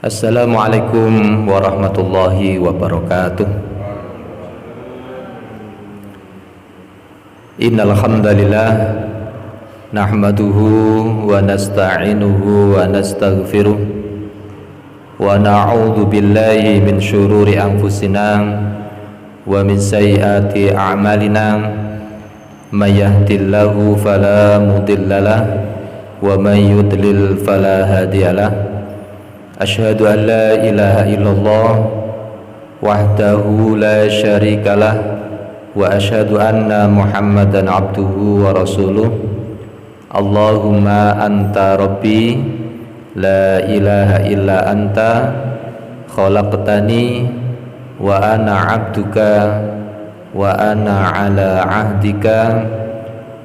Assalamualaikum warahmatullahi wabarakatuh. Innal hamdalillah nahmaduhu wa nasta'inuhu wa nastaghfiruh wa na'udzu billahi min syururi anfusina wa min sayyiati a'malina may yahdihillahu fala mudhillalah wa may yudlil fala hadiyalah. Asyhadu an la ilaha illallah wahdahu la syarikalah wa asyhadu anna Muhammadan abduhu wa rasuluh. Allahumma anta rabbi la ilaha illa anta khalaqtani wa ana abduka wa ana ala ahdika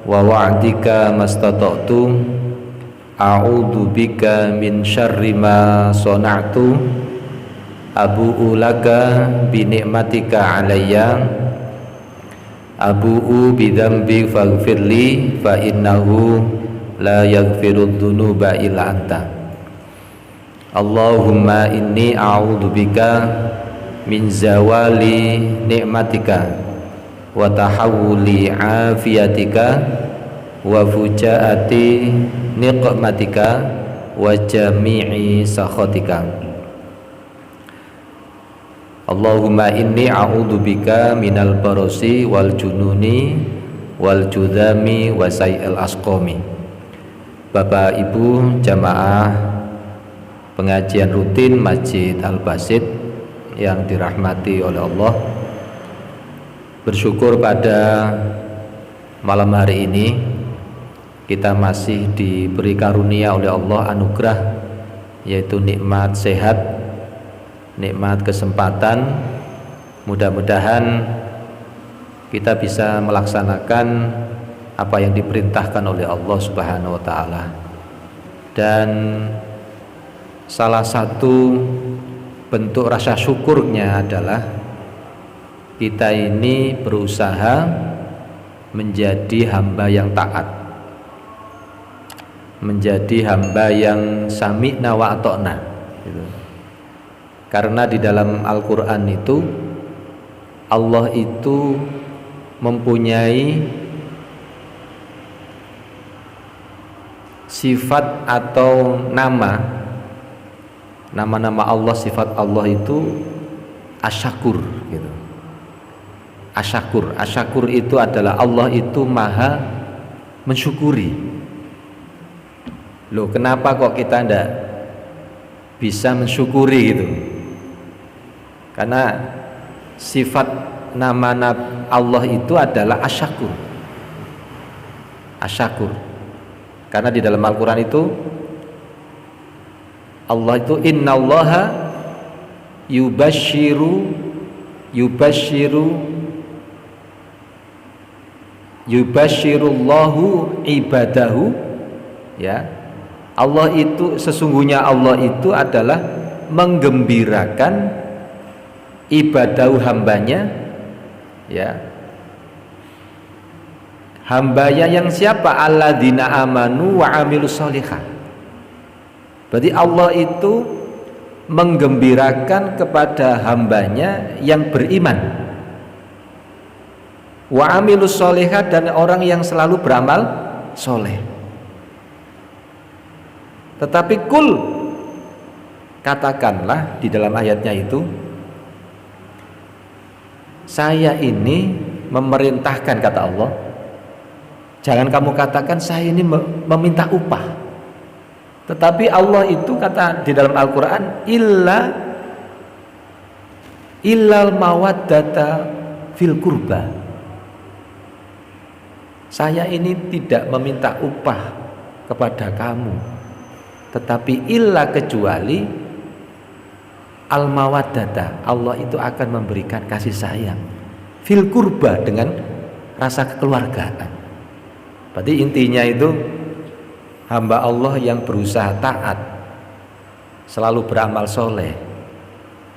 wa wa'dika mastata'tu. A'udzu bika min syarri ma sana'tu abu'u laka bi ni'matika alayya abu'u bi dzambi faghfirli fa innahu la yaghfiru dzunuba illa anta. Allahumma inni a'udzu bika min zawali ni'matika wa tahawuli afiyatika wa fujaati niqmatika wa jami'i sakhatika. Allahumma inni a'udzubika minal barasi wal jununi wal judami wa sayil asqami. Bapak Ibu jamaah pengajian rutin Masjid Al-Basit yang dirahmati oleh Allah, bersyukur pada malam hari ini kita masih diberi karunia oleh Allah anugerah, yaitu nikmat sehat, nikmat kesempatan. Mudah-mudahan kita bisa melaksanakan apa yang diperintahkan oleh Allah Subhanahu wa taala. Dan salah satu bentuk rasa syukurnya adalah kita ini berusaha menjadi hamba yang taat, menjadi hamba yang sami'na wa ata'na gitu. Karena di dalam Al-Quran itu Allah itu mempunyai sifat atau nama-nama Allah, sifat Allah itu asyakur gitu. Asyakur itu adalah Allah itu maha mensyukuri. Loh, kenapa kok kita ndak bisa mensyukuri gitu? Karena sifat nama Allah itu adalah asyakur. Karena di dalam Al-Quran itu Allah itu innallaha yubashshirullahu ibadahu, ya. Allah itu sesungguhnya Allah itu adalah menggembirakan ibadah hambanya, ya. Hambanya yang siapa? Alladzina amanu wa amilus sholihah. Berarti Allah itu menggembirakan kepada hambanya yang beriman, wa amilus sholihah, dan orang yang selalu beramal soleh. Tetapi kul, katakanlah di dalam ayatnya itu, saya ini memerintahkan, kata Allah. Jangan kamu katakan saya ini meminta upah. Tetapi Allah itu kata di dalam Al-Quran, illal mawaddata fil kurba. Saya ini tidak meminta upah kepada kamu, tetapi illa kecuali al mawaddata, Allah itu akan memberikan kasih sayang fil kurba, dengan rasa kekeluargaan. Berarti intinya itu hamba Allah yang berusaha taat, selalu beramal soleh,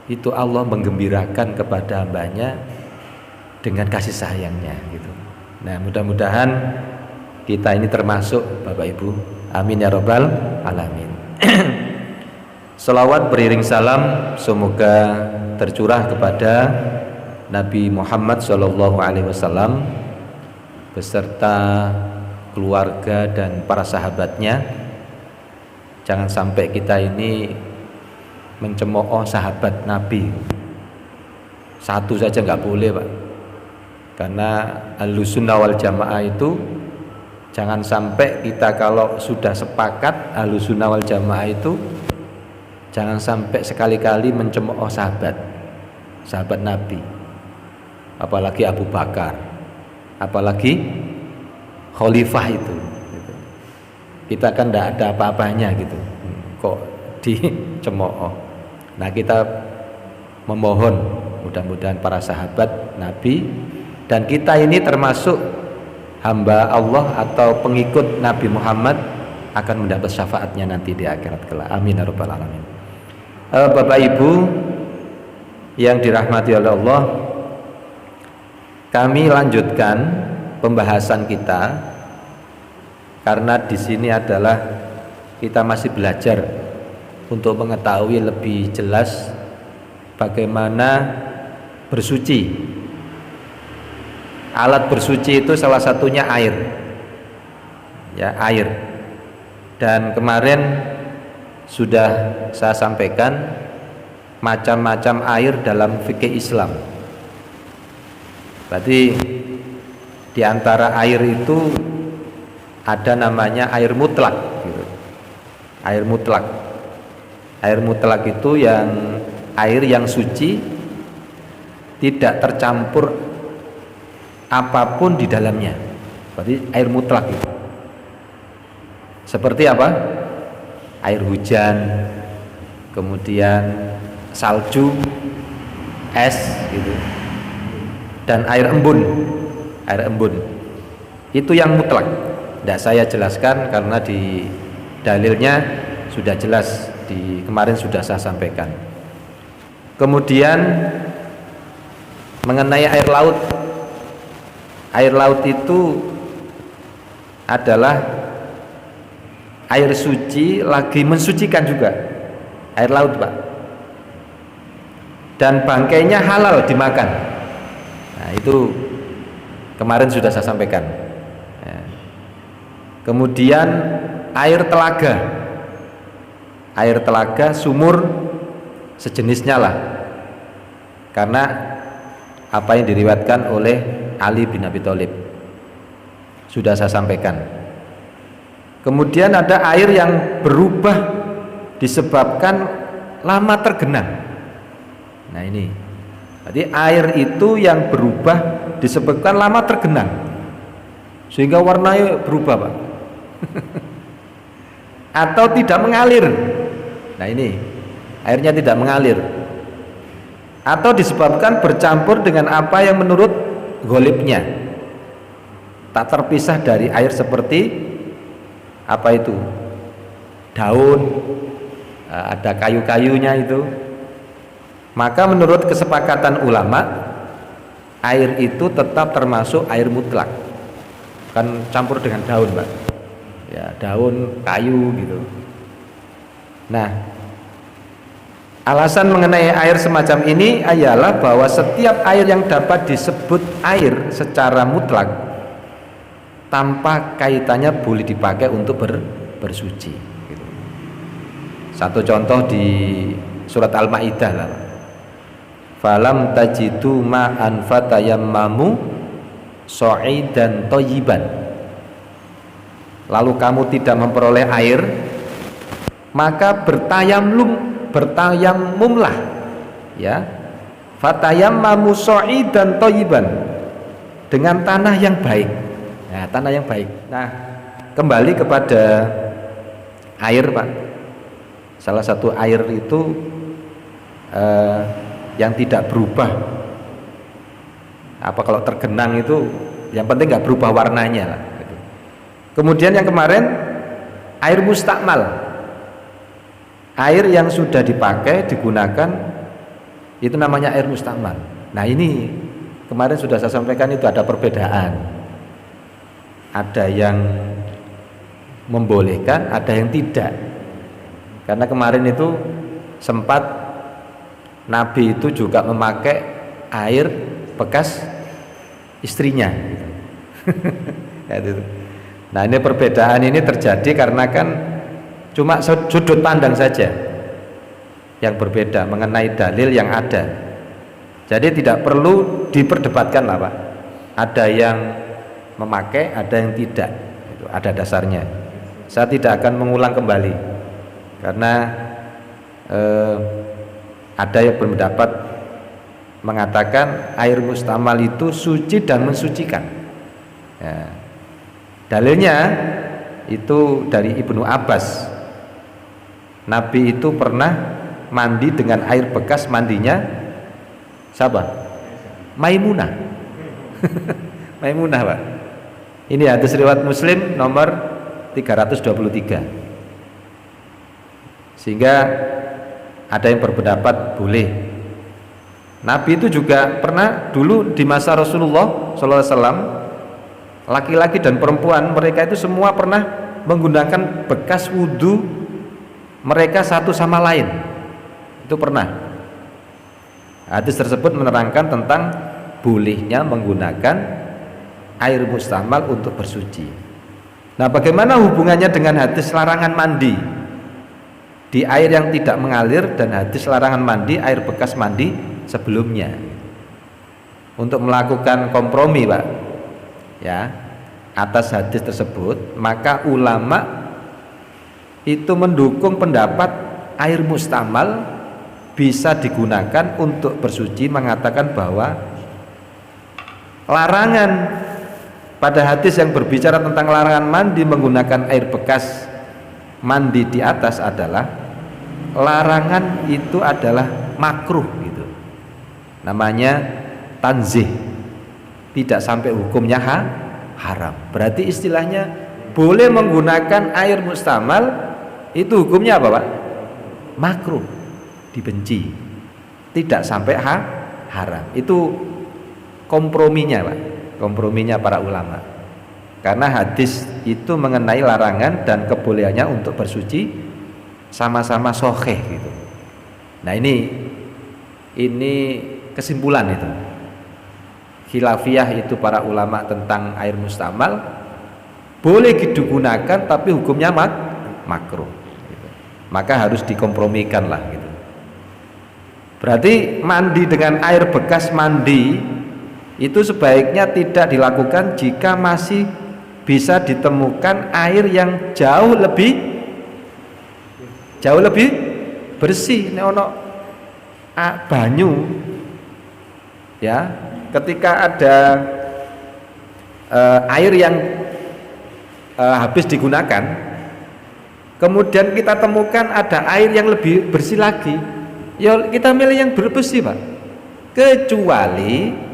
itu Allah menggembirakan kepada hambanya dengan kasih sayangnya gitu. Nah, mudah-mudahan kita ini termasuk Bapak Ibu. Amin ya rabbal alamin. Selawat beriring salam semoga tercurah kepada Nabi Muhammad SAW beserta keluarga dan para sahabatnya. Jangan sampai kita ini mencemooh sahabat Nabi. Satu saja nggak boleh, Pak. Karena Ahlussunnah wal Jamaah itu jangan sampai kita kalau sudah sepakat Ahlussunnah wal Jamaah itu jangan sampai sekali-kali mencemooh sahabat Nabi, apalagi Abu Bakar, apalagi khalifah itu. Kita kan tidak ada apa-apanya gitu, kok dicemooh. Nah, kita memohon mudah-mudahan para sahabat Nabi dan kita ini termasuk hamba Allah atau pengikut Nabi Muhammad akan mendapat syafaatnya nanti di akhirat kelak. Amin ya rabbal alamin. Bapak Ibu yang dirahmati oleh Allah, kami lanjutkan pembahasan kita karena di sini adalah kita masih belajar untuk mengetahui lebih jelas bagaimana bersuci. Alat bersuci itu salah satunya air. Ya, air. Dan kemarin sudah saya sampaikan macam-macam air dalam fikih Islam. Berarti di antara air itu ada namanya air mutlak gitu. Air mutlak. Air mutlak itu air yang suci, tidak tercampur apapun di dalamnya. Berarti air mutlak itu. Seperti apa? Air hujan, kemudian salju, es gitu, dan air embun. Air embun itu yang mutlak. Tidak saya jelaskan karena di dalilnya sudah jelas, kemarin sudah saya sampaikan. Kemudian mengenai air laut. Air laut itu adalah air suci lagi mensucikan juga. Air laut, Pak. Dan bangkainya halal dimakan. Nah, itu kemarin sudah saya sampaikan. Ya. Kemudian air telaga. Air telaga, sumur, sejenisnya lah. Karena apa yang diriwayatkan oleh Ali bin Abi Thalib sudah saya sampaikan. Kemudian ada air yang berubah disebabkan lama tergenang. Nah, ini jadi air itu yang berubah disebabkan lama tergenang sehingga warnanya berubah, Pak. Atau tidak mengalir. Nah, ini airnya tidak mengalir. Atau disebabkan bercampur dengan apa yang menurut ghalibnya tak terpisah dari air, seperti apa itu, daun, ada kayu-kayunya itu. Maka menurut kesepakatan ulama, air itu tetap termasuk air mutlak, kan campur dengan daun, Pak. Ya, daun, kayu gitu. Nah, alasan mengenai air semacam ini ialah bahwa setiap air yang dapat disebut air secara mutlak tanpa kaitannya boleh dipakai untuk bersuci gitu. Satu contoh di surat Al-Maidah lah. Falam tajidu ma'an fatayammamu sha'idan thayyiban. Lalu kamu tidak memperoleh air, maka bertayammumlah ya. Fatayammamu sha'idan thayyiban, dengan tanah yang baik. Nah, tanah yang baik. Nah, kembali kepada air, Pak. Salah satu air itu yang tidak berubah. Apa kalau tergenang itu, yang penting nggak berubah warnanya lah. Gitu. Kemudian yang kemarin air mustakmal, air yang sudah dipakai, digunakan, itu namanya air mustakmal. Nah, ini kemarin sudah saya sampaikan itu ada perbedaan. Ada yang membolehkan, ada yang tidak. Karena kemarin itu sempat Nabi itu juga memakai air bekas istrinya gitu. Ya, itu. Nah, ini perbedaan ini terjadi karena kan cuma sudut pandang saja yang berbeda mengenai dalil yang ada. Jadi tidak perlu diperdebatkan lah Pak. Ada yang memakai, ada yang tidak. Itu ada dasarnya. Saya tidak akan mengulang kembali karena ada yang berpendapat mengatakan air mustamal itu suci dan mensucikan. Ya. Dalilnya itu dari Ibnu Abbas. Nabi itu pernah mandi dengan air bekas mandinya siapa? Maimunah. Maimunah Pak. Ini hadis riwayat Muslim nomor 323. Sehingga ada yang berpendapat boleh. Nabi itu juga pernah dulu di masa Rasulullah SAW, laki-laki dan perempuan mereka itu semua pernah menggunakan bekas wudhu mereka satu sama lain. Itu pernah. Hadis tersebut menerangkan tentang bolehnya menggunakan air mustamal untuk bersuci. Nah, bagaimana hubungannya dengan hadis larangan mandi di air yang tidak mengalir dan hadis larangan mandi air bekas mandi sebelumnya? Untuk melakukan kompromi Pak, ya, atas hadis tersebut, maka ulama itu mendukung pendapat air mustamal bisa digunakan untuk bersuci, mengatakan bahwa larangan pada hadis yang berbicara tentang larangan mandi menggunakan air bekas mandi di atas adalah larangan itu adalah makruh gitu. Namanya tanzih. Tidak sampai hukumnya haram. Berarti istilahnya boleh menggunakan air mustamal itu hukumnya apa Pak? Makruh, dibenci. Tidak sampai haram. Itu komprominya Pak. Komprominya para ulama. Karena hadis itu mengenai larangan dan kebolehannya untuk bersuci sama-sama sahih gitu. Nah, ini kesimpulan itu. Khilafiyah itu para ulama tentang air mustamal boleh digunakan tapi hukumnya makruh gitu. Maka harus dikompromikan lah gitu. Berarti mandi dengan air bekas mandi itu sebaiknya tidak dilakukan jika masih bisa ditemukan air yang jauh lebih bersih. Ini ono banyu ya, ketika ada air yang habis digunakan, kemudian kita temukan ada air yang lebih bersih lagi, ya kita milih yang bersih Pak. Kecuali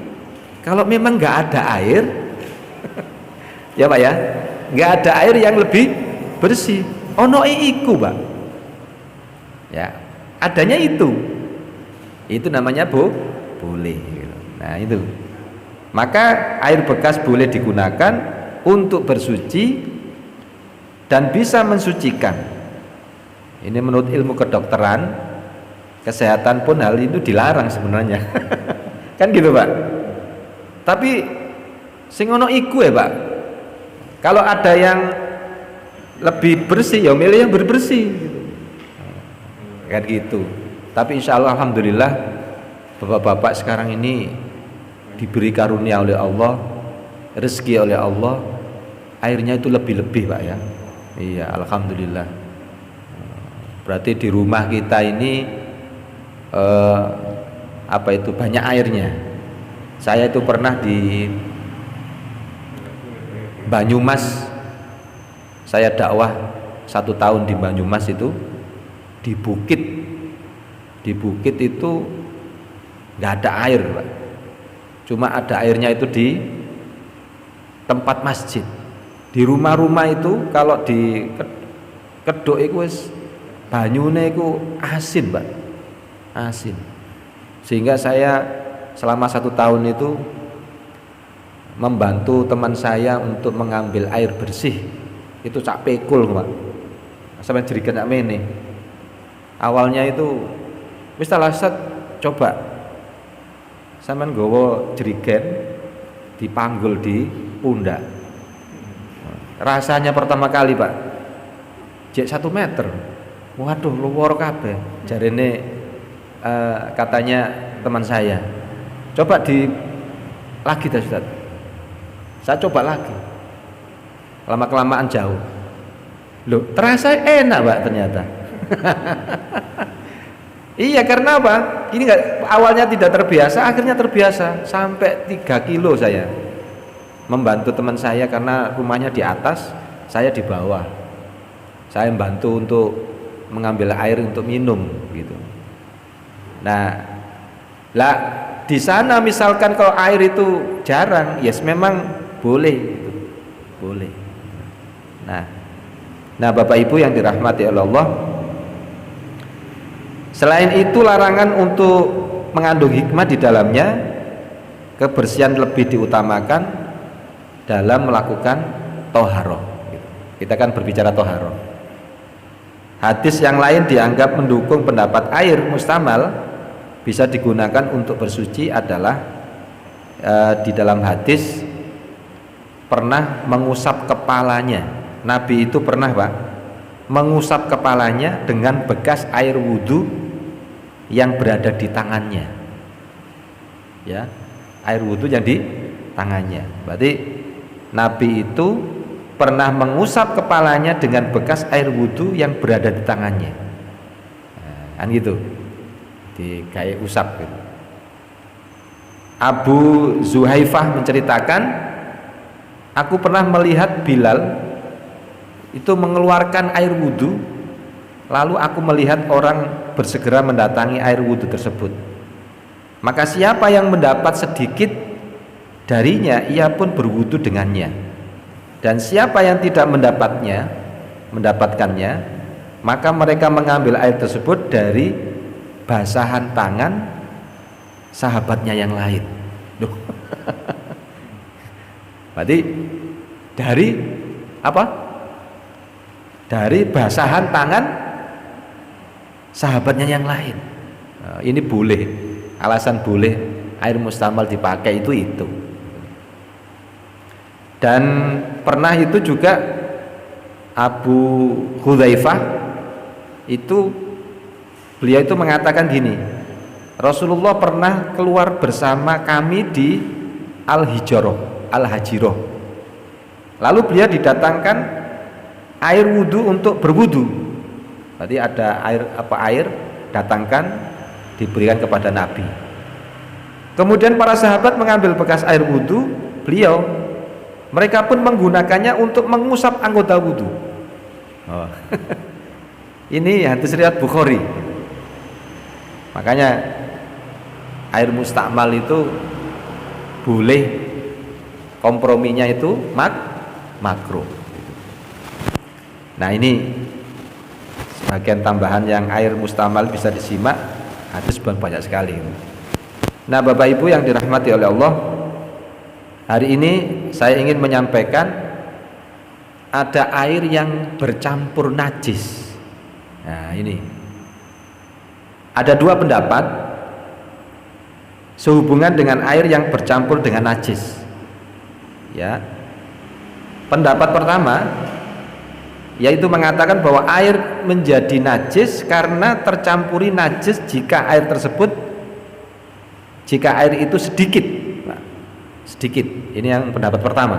kalau memang nggak ada air ya Pak ya, nggak ada air yang lebih bersih, ono iku Pak ya, adanya itu namanya boleh gitu. Nah itu, maka air bekas boleh digunakan untuk bersuci dan bisa mensucikan. Ini menurut ilmu kedokteran, kesehatan pun hal itu dilarang sebenarnya. Kan gitu Pak. Tapi sing ono iku ya Pak, kalau ada yang lebih bersih ya milih yang bersih gitu. Kan gitu. Tapi insya Allah alhamdulillah bapak-bapak sekarang ini diberi karunia oleh Allah, rezeki oleh Allah, airnya itu lebih-lebih Pak ya. Iya alhamdulillah. Berarti di rumah kita ini banyak airnya. Saya itu pernah di Banyumas, saya dakwah 1 tahun di Banyumas itu, di bukit itu nggak ada air Pak. Cuma ada airnya itu di tempat masjid. Di rumah-rumah itu kalau di kedok itu wis banyune itu asin Pak, asin. Sehingga saya selama 1 tahun itu membantu teman saya untuk mengambil air bersih itu cak pekul Pak, sampai jerigen sak mene. Awalnya itu wis talasat coba sampean nggawa jerigen dipanggul di pundak. Rasanya pertama kali Pak, jek 1 meter. Waduh, luwur kabeh. Jarene katanya teman saya, coba lagi dah Ustaz. Saya coba lagi. Lama-kelamaan jauh. Loh, terasa enak Pak ternyata. Iya, karena apa? Ini awalnya tidak terbiasa, akhirnya terbiasa. Sampai 3 kilo saya membantu teman saya karena rumahnya di atas, saya di bawah. Saya membantu untuk mengambil air untuk minum gitu. Nah, lah di sana misalkan kalau air itu jarang, yes memang boleh gitu. Boleh. Nah Bapak Ibu yang dirahmati oleh Allah, selain itu larangan untuk mengandung hikmah di dalamnya, kebersihan lebih diutamakan dalam melakukan toharoh. Kita kan berbicara toharoh. Hadis yang lain dianggap mendukung pendapat air mustamal bisa digunakan untuk bersuci adalah di dalam hadis pernah mengusap kepalanya. Nabi itu pernah Pak mengusap kepalanya dengan bekas air wudhu yang berada di tangannya. Ya, air wudhu yang di tangannya. Berarti Nabi itu pernah mengusap kepalanya dengan bekas air wudhu yang berada di tangannya. Kan gitu, di kayak usap gitu. Abu Zuhaifah menceritakan, aku pernah melihat Bilal itu mengeluarkan air wudhu, lalu aku melihat orang bersegera mendatangi air wudhu tersebut. Maka siapa yang mendapat sedikit darinya, ia pun berwudhu dengannya. Dan siapa yang tidak mendapatkannya, maka mereka mengambil air tersebut dari basahan tangan sahabatnya yang lain. Duh. Berarti dari apa? Dari basahan tangan sahabatnya yang lain. Nah, ini boleh, alasan boleh air mustamal dipakai itu. Dan pernah itu juga Abu Hudzaifah itu beliau itu mengatakan gini, Rasulullah pernah keluar bersama kami di Al-Hajirah. Lalu beliau didatangkan air wudhu untuk berwudhu. Berarti ada air datangkan diberikan kepada Nabi. Kemudian para sahabat mengambil bekas air wudhu beliau. Mereka pun menggunakannya untuk mengusap anggota wudhu. Oh. Ini hadis riwayat Bukhari. Makanya air mustakmal itu boleh, komprominya itu makruh. Nah ini sebagian tambahan yang air mustamal bisa disimak, hadis banyak sekali. Nah Bapak Ibu yang dirahmati oleh Allah, hari ini saya ingin menyampaikan ada air yang bercampur najis. Nah ini ada 2 pendapat sehubungan dengan air yang bercampur dengan najis. Ya, pendapat pertama yaitu mengatakan bahwa air menjadi najis karena tercampuri najis jika air itu sedikit. Sedikit, ini yang pendapat pertama.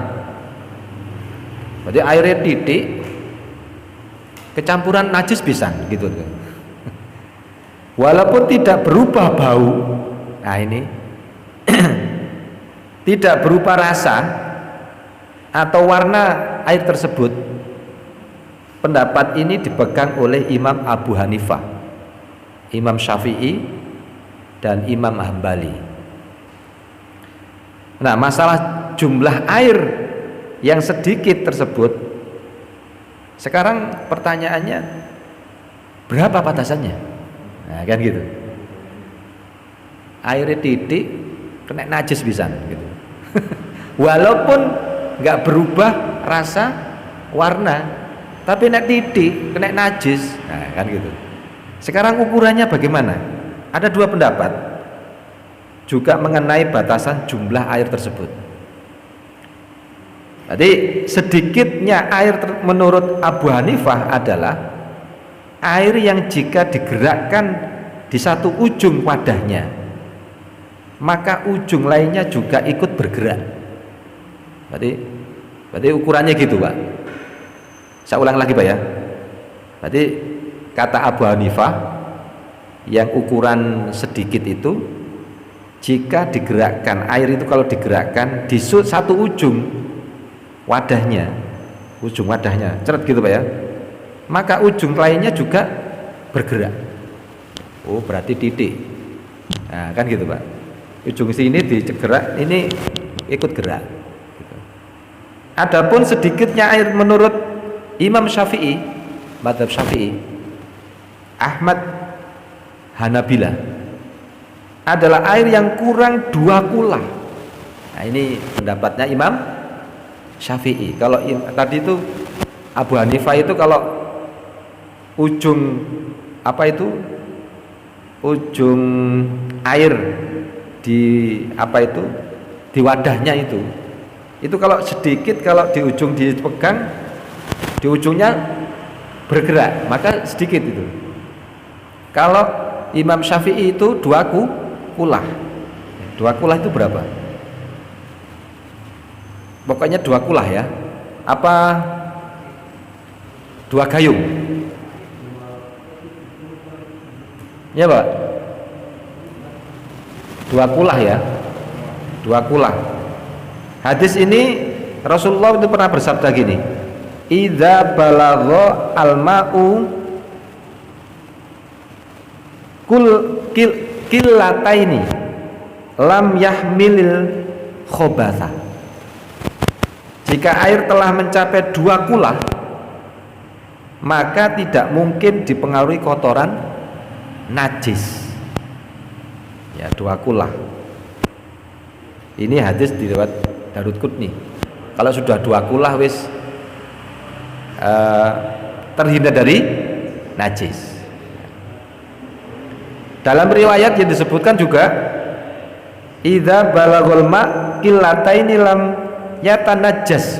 Berarti airnya titik kecampuran najis bisa gitu. Walaupun tidak berubah bau, nah ini tidak berupa rasa atau warna air tersebut. Pendapat ini dipegang oleh Imam Abu Hanifah, Imam Syafi'i, dan Imam Hambali. Nah, masalah jumlah air yang sedikit tersebut, sekarang pertanyaannya berapa batasannya? Nah, kan gitu. Airnya titik kena najis bisa gitu. Walaupun nggak berubah rasa, warna, tapi nek titik kena najis. Nah, kan gitu. Sekarang ukurannya bagaimana? Ada dua pendapat juga mengenai batasan jumlah air tersebut. Jadi sedikitnya air menurut Abu Hanifah adalah air yang jika digerakkan di satu ujung wadahnya, maka ujung lainnya juga ikut bergerak. Berarti ukurannya gitu, Pak. Saya ulang lagi, Pak ya. Berarti kata Abu Hanifah yang ukuran sedikit itu, jika digerakkan air itu, kalau digerakkan di satu ujung wadahnya, ceret gitu Pak ya, maka ujung lainnya juga bergerak. Oh, berarti titik. Nah, kan gitu Pak. Ujung sini digerak, ini ikut gerak. Gitu. Adapun sedikitnya air menurut Imam Syafi'i, mazhab Syafi'i, Ahmad, Hanabila, adalah air yang kurang 2 kula. Nah, ini pendapatnya Imam Syafi'i. Kalau tadi itu Abu Hanifah itu kalau ujung ujung air di di wadahnya itu kalau sedikit, kalau di ujung dipegang, di ujungnya bergerak, maka sedikit itu. Kalau Imam Syafi'i itu 2 kulah. 2 kulah itu berapa? Pokoknya 2 kulah ya. Apa 2 gayung? Ya Pak, 2 kulah ya. 2 kulah. Hadis ini Rasulullah itu pernah bersabda gini, idza balagha al-ma'u qillataini lam yahmilil khobatha. Jika air telah mencapai 2 kulah, maka tidak mungkin dipengaruhi kotoran najis. Ya, 2 kulah. Ini hadis diriwayat Daruqutni. Kalau sudah 2 kulah wis terhindar dari najis. Dalam riwayat yang disebutkan juga, idza balaghul ma qillataini lam yatanajjas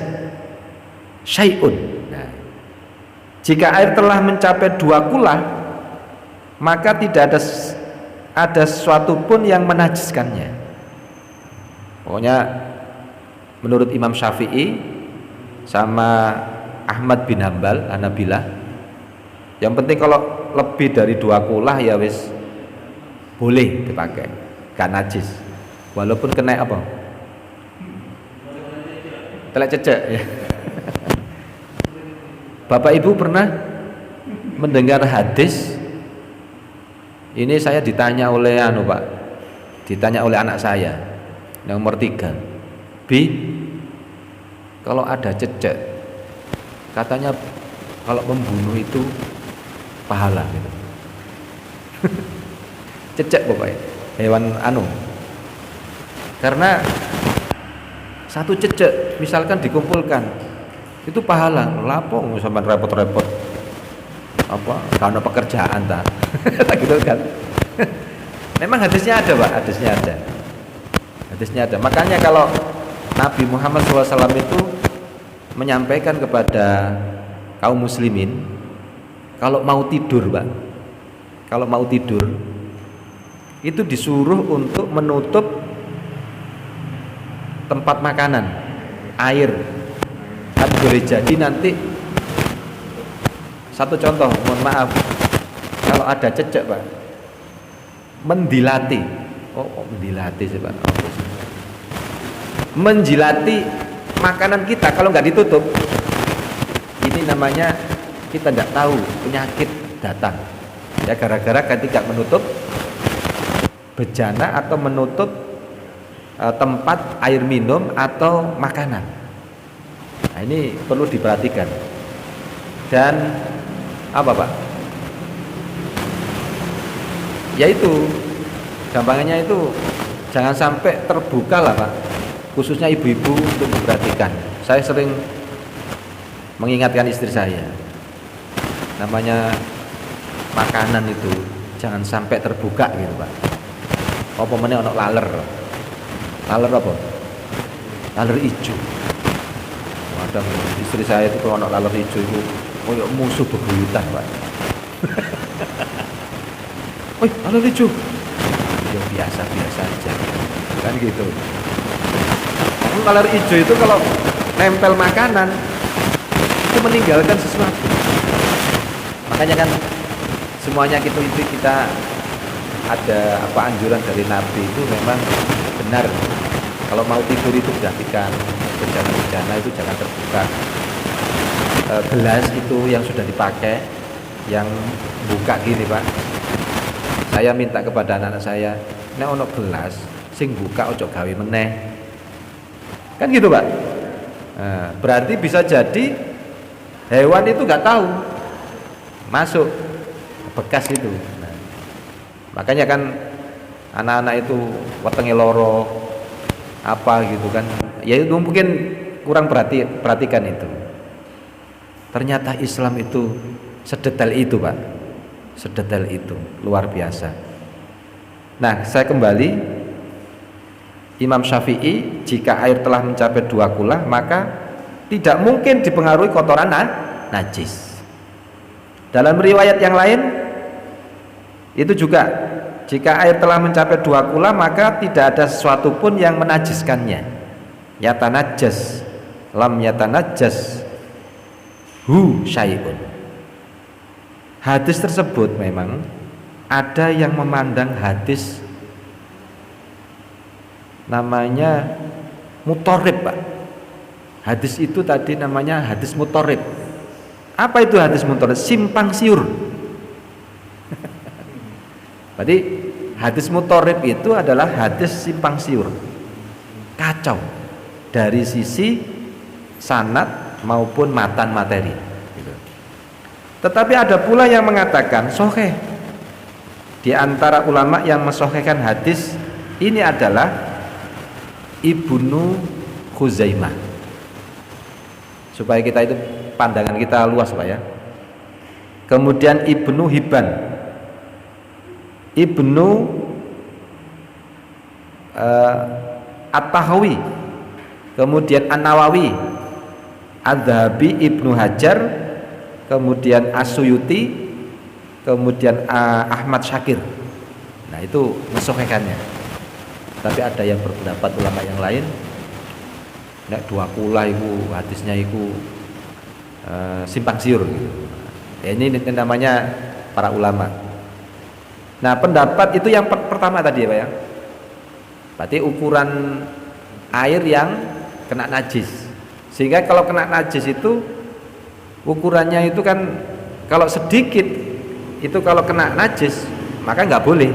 syai'un. Nah, jika air telah mencapai 2 kulah, maka tidak ada sesuatu pun yang menajiskannya. Pokoknya menurut Imam Syafi'i sama Ahmad bin Hambal, Hanabilah, yang penting kalau lebih dari 2 kulah ya wis boleh dipakai, gak najis, walaupun kena apa? Telek cecek ya. Bapak Ibu pernah mendengar hadis ini? Saya ditanya oleh ditanya oleh anak saya yang nomor 3, Bi, kalau ada cecek, katanya kalau membunuh itu pahala gitu. Cecek pokoknya, hewan karena satu cecek misalkan dikumpulkan itu pahala. Lapong sampai repot-repot karena pekerjaan tak gitu kan. Memang hadisnya ada Pak, hadisnya ada. Makanya kalau Nabi Muhammad SAW itu menyampaikan kepada kaum muslimin, kalau mau tidur Pak, itu disuruh untuk menutup tempat makanan, air. Boleh jadi nanti, satu contoh, mohon maaf, kalau ada cecek Pak, mendilati sih Pak, menjilati makanan kita kalau nggak ditutup, ini namanya kita tidak tahu penyakit datang ya, gara-gara ketika menutup bejana atau menutup tempat air minum atau makanan. Nah, ini perlu diperhatikan. Dan apa Pak? Yaitu gampangnya itu jangan sampai terbuka lah Pak, khususnya ibu-ibu untuk diperhatikan. Saya sering mengingatkan istri saya, namanya makanan itu jangan sampai terbuka gitu Pak. Apa meneh ono laler. Laler apa? Laler ijo. Kadang istri saya itu kalau ono laler ijo itu koyo musuh bebuyutan Pak. Woi, laler ijo. Ya biasa-biasa aja. Kan gitu. Laler ijo itu kalau nempel makanan itu meninggalkan sesuatu. Makanya kan semuanya itu kita ada apa anjuran dari Nabi itu memang benar. Kalau mau tidur itu perhatikan bejana-bejana itu jangan terbuka. Gelas itu yang sudah dipakai, yang buka gini Pak. Saya minta kepada anak-anak saya, nek ono gelas sing buka ojo gawe meneh. Kan gitu Pak. Berarti bisa jadi hewan itu nggak tahu masuk bekas itu. Makanya kan anak-anak itu wetenge loro apa gitu kan. Ya itu mungkin kurang perhatikan itu. Ternyata Islam itu sedetail itu Pak. Sedetail itu, luar biasa. Nah, saya kembali. Imam Syafi'i, jika air telah mencapai 2 kula maka tidak mungkin dipengaruhi kotoran najis. Dalam riwayat yang lain itu juga, jika air telah mencapai 2 kula maka tidak ada sesuatu pun yang menajiskannya. Yatanajjas lam yatanajjas hu syai'un. Hadis tersebut memang ada yang memandang hadis namanya mutorib Pak. Hadis itu tadi namanya hadis mutorib. Apa itu hadis mutorib? Simpang siur. Berarti hadis mutorib itu adalah hadis simpang siur, kacau dari sisi sanad maupun matan materi gitu. Tetapi ada pula yang mengatakan sahih. Di antara ulama yang mensahihkan hadis ini adalah Ibnu Khuzaimah. Supaya kita itu pandangan kita luas Pak ya. Kemudian Ibnu Hibban, Ibnu At-Tahawi, kemudian An-Nawawi, Adz-Dzahabi, Ibnu Hajar, kemudian As-Suyuti, kemudian Ahmad Syakir. Nah itu mensahihkannya. Tapi ada yang berpendapat ulama yang lain, nek 2 kula itu hadisnya itu simpang siur gitu. Ya, ini namanya para ulama. Nah pendapat itu yang pertama tadi ya Pak ya. Berarti ukuran air yang kena najis. Sehingga kalau kena najis itu ukurannya itu kan kalau sedikit itu kalau kena najis maka nggak boleh.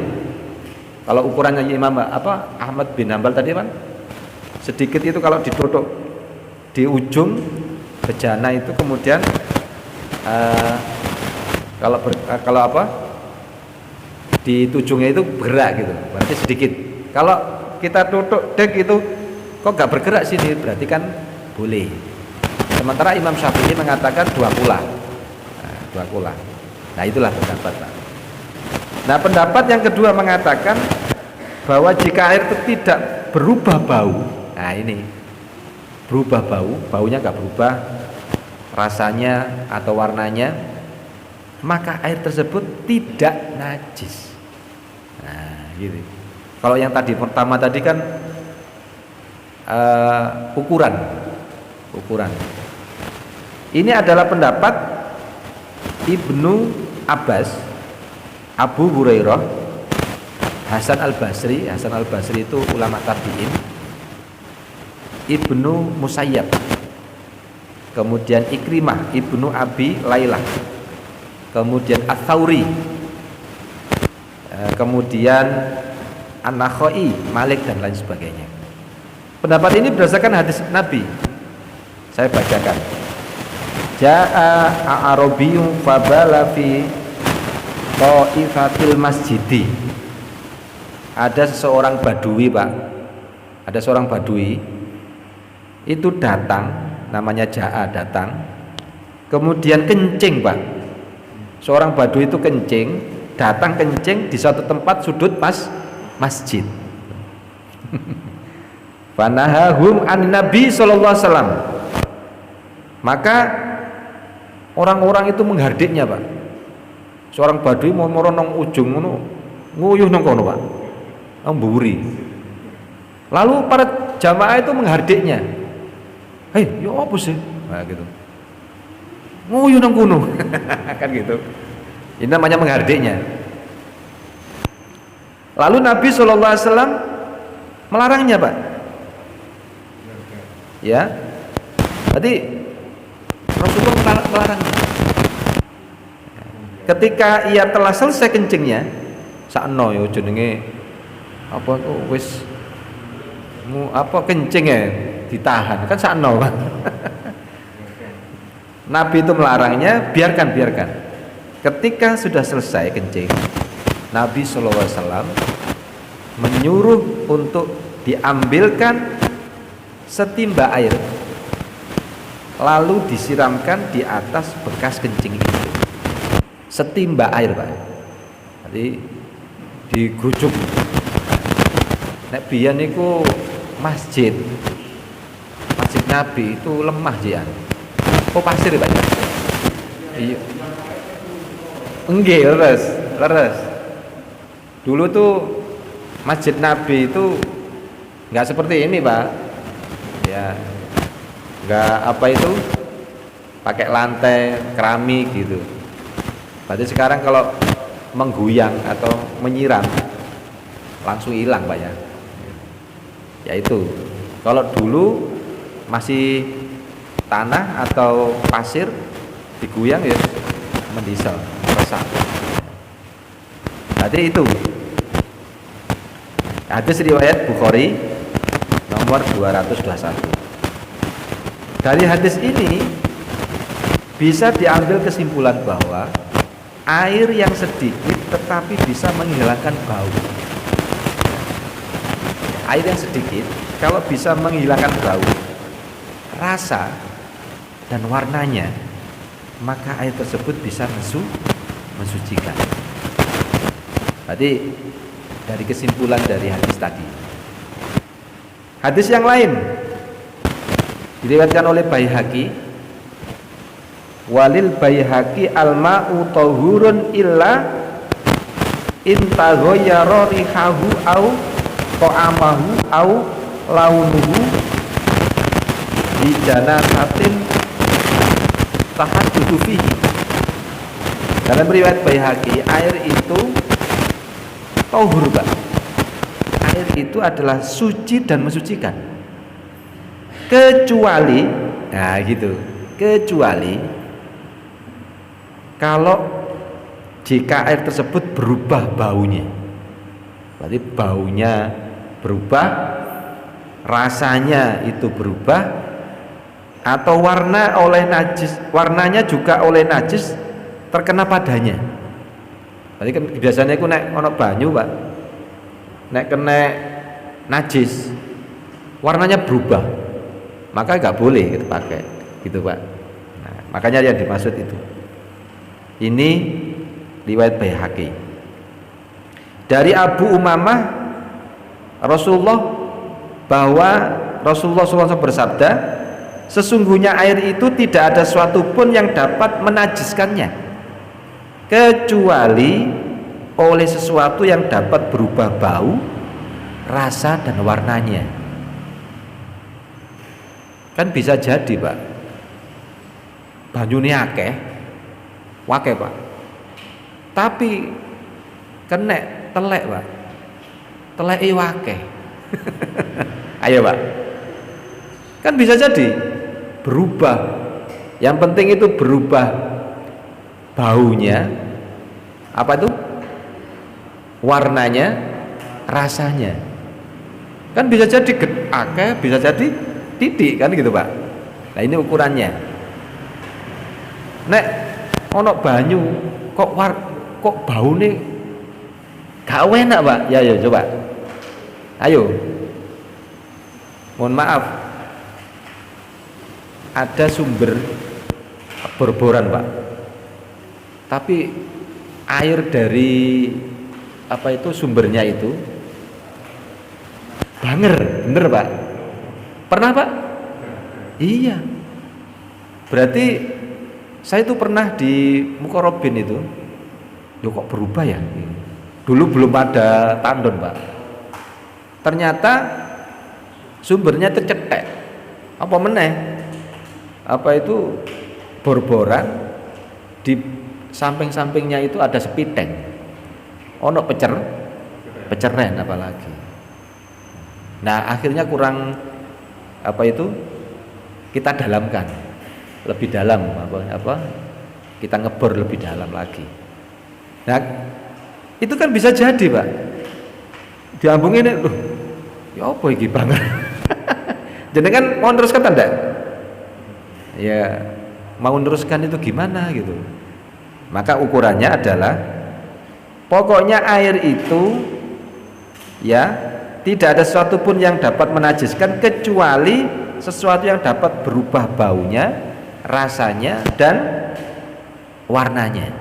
Kalau ukurannya Imam Ahmad bin Hanbal tadi kan sedikit itu kalau ditutup di ujung bejana itu kemudian kalau di tujungnya itu bergerak gitu berarti sedikit. Kalau kita tutup dek itu kok nggak bergerak sini berarti kan boleh. Sementara Imam Syafi'i mengatakan 2 kula. 2 kula. Nah itulah pendapat Pak. Nah pendapat yang kedua mengatakan bahwa jika air itu tidak berubah bau, nah ini berubah bau, baunya nggak berubah, rasanya atau warnanya, maka air tersebut tidak najis. Nah gitu. Kalau yang tadi pertama tadi kan ukuran. Ini adalah pendapat Ibnu Abbas, Abu Hurairah, Hasan al-Basri. Hasan al-Basri itu ulama tabi'in. Ibnu Musayyab, kemudian Ikrimah, Ibnu Abi Lailah, kemudian Ats-Tsauri, kemudian An-Nakhai, Malik dan lain sebagainya. Pendapat ini berdasarkan hadis Nabi. Saya bacakan. Ja'a a'rabiyyun fabala fi ta'ifatil masjidi. Ada seorang badui Pak. Ada seorang badui itu datang, namanya Ja'a, datang. Kemudian kencing Pak seorang Badui itu kencing, datang kencing di suatu tempat sudut masjid. Fanahahum an Nabi sallallahu alaihi wasallam. Maka orang-orang itu menghardiknya, Pak. Seorang Badui mau moro nang ujung ngono, nguyuh nang kono, Pak. Mburi. Lalu para jamaah itu menghardiknya. Hei, ya apa sih? Nah, gitu. Nguyuh nang kono. Kan gitu. Ini namanya menghardiknya. Lalu Nabi sallallahu alaihi wasallam melarangnya, Pak. Ya. Tadi Rasulullah melarangnya. Ketika ia telah selesai kencingnya, sakno ya jenenge apa tuh wis kencing ya ditahan kan sakno. Nabi itu melarangnya, biarkan. Ketika sudah selesai kencing, Nabi sallallahu alaihi wasallam menyuruh untuk diambilkan setimba air lalu disiramkan di atas bekas kencing itu. Setimba air, Pak. Jadi digrujuk. Nek biyen niku masjid Nabi itu lemah jian. Oh pasir, Pak. Iya. Enggak, leres. Dulu tuh masjid Nabi itu nggak seperti ini, Pak. Ya, nggak apa itu pakai lantai keramik gitu. Berarti sekarang kalau mengguyang atau menyiram langsung hilang, Pak ya. Ya itu. Kalau dulu masih tanah atau pasir diguyang ya mendisel, rusak. Berarti itu. Hadis riwayat Bukhari nomor 221. Dari hadis ini bisa diambil kesimpulan bahwa air yang sedikit tetapi bisa menghilangkan bau. Air yang sedikit kalau bisa menghilangkan bau, rasa dan warnanya, maka air tersebut bisa mensucikan. Berarti dari kesimpulan dari hadis tadi. Hadis yang lain diriwayatkan oleh Baihaqi, walil Baihaqi al-ma'u tahurun illa in taghayyara rihahu au ta'amahu au launuhu bi janasatin tahaddudu fihi. Dalam riwayat Baihaqi, air itu tahur, Pak. Air itu adalah suci dan mensucikan. Kecuali, nah gitu, kecuali kalau jika air tersebut berubah baunya. Berarti baunya berubah, rasanya itu berubah, atau warnanya juga oleh najis terkena padanya. Berarti kan biasanya aku nek ono banyu, Pak, nek kena najis warnanya berubah, maka nggak boleh kita pakai, gitu, Pak. Nah, makanya yang dimaksud itu. Ini riwayat Baihaqi. Dari Abu Umamah bahwa Rasulullah SAW bersabda, sesungguhnya air itu tidak ada suatu pun yang dapat menajiskannya kecuali oleh sesuatu yang dapat berubah bau, rasa dan warnanya. Kan bisa jadi, Pak, banyune akeh Pak, tapi kena telek, Pak, teleke wakeh. Ayo, Pak, kan bisa jadi berubah. Yang penting itu berubah baunya, apa itu, warnanya, rasanya. Kan bisa jadi akeh, bisa jadi titik, kan gitu, Pak. Nah, ini ukurannya. Nek ono banyu kok baune gak enak, Pak. Ya coba. Ayo. Mohon maaf. Ada sumber bor-boran, Pak. tapi air dari apa itu sumbernya itu banger, bener Pak? Pernah Pak? Iya. Berarti saya itu pernah di Mukorobin itu, yo kok berubah ya? Dulu belum ada tandon Pak. Ternyata sumbernya tercetek. Apa meneh? Apa itu bor-boran di samping-sampingnya itu ada sepiteng. Ono peceren apalagi. Nah, akhirnya kurang apa itu? Kita dalamkan lebih dalam apa? Kita ngebor lebih dalam lagi. Nah, itu kan bisa jadi, Pak. Diambung ini, loh, ya apa iki banget. Jadi kan mau teruskan tanda? Ya, mau teruskan itu gimana gitu. Maka ukurannya adalah pokoknya air itu ya tidak ada sesuatu pun yang dapat menajiskan kecuali sesuatu yang dapat berubah baunya, rasanya dan warnanya.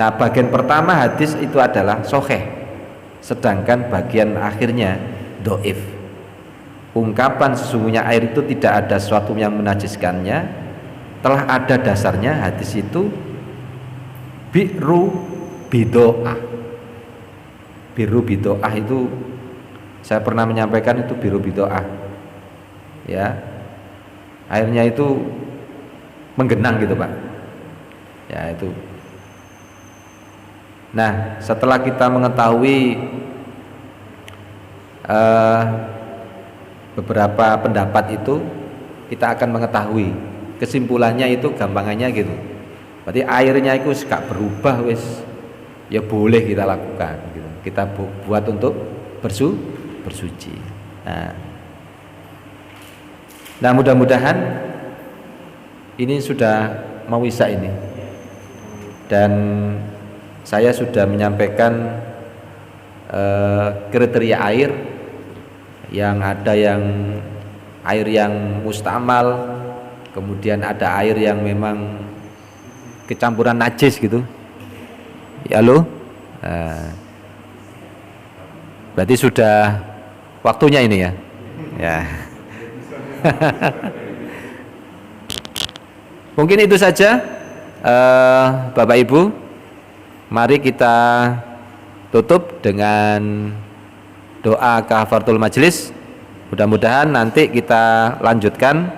Nah, bagian pertama hadis itu adalah sahih, sedangkan bagian akhirnya dhaif. Ungkapan sesungguhnya air itu tidak ada sesuatu yang menajiskannya telah ada dasarnya hadis itu bi'ru bidoah. Biru bidoah itu saya pernah menyampaikan itu biru bidoah ya, airnya itu menggenang gitu Pak ya itu. Nah, setelah kita mengetahui beberapa pendapat itu, kita akan mengetahui kesimpulannya itu gampangannya gitu. Berarti airnya itu gak berubah wis ya boleh kita lakukan gitu. Kita buat untuk bersuci. Nah, mudah-mudahan ini sudah mau isya ini, dan saya sudah menyampaikan kriteria air yang ada, yang air yang mustamal, kemudian ada air yang memang kecampuran najis gitu. Ya lo. Berarti sudah waktunya ini ya. Ya. Mungkin itu saja Bapak Ibu. Mari kita tutup dengan doa kafaratul majelis. Mudah-mudahan nanti kita lanjutkan,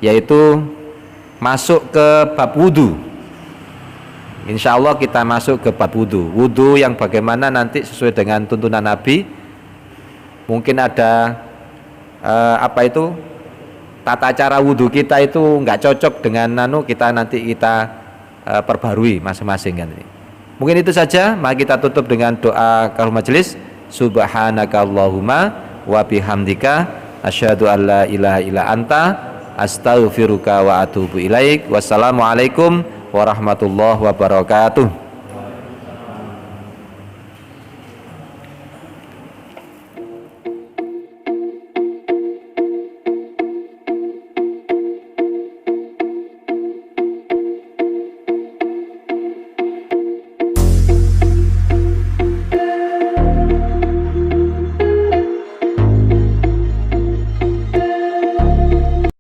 yaitu masuk ke bab wudu. Insya Allah kita masuk ke bab wudu. Wudu yang bagaimana nanti sesuai dengan tuntunan Nabi. Mungkin ada tata cara wudu kita itu nggak cocok dengan kita nanti kita perbarui masing-masing kan. Mungkin itu saja. Mari kita tutup dengan doa kafaratul majelis. Subhanakallahumma wa bihamdika asyhadu an la ilaha illa anta astaghfiruka wa atubu ilaik. Wassalamualaikum warahmatullahi wabarakatuh.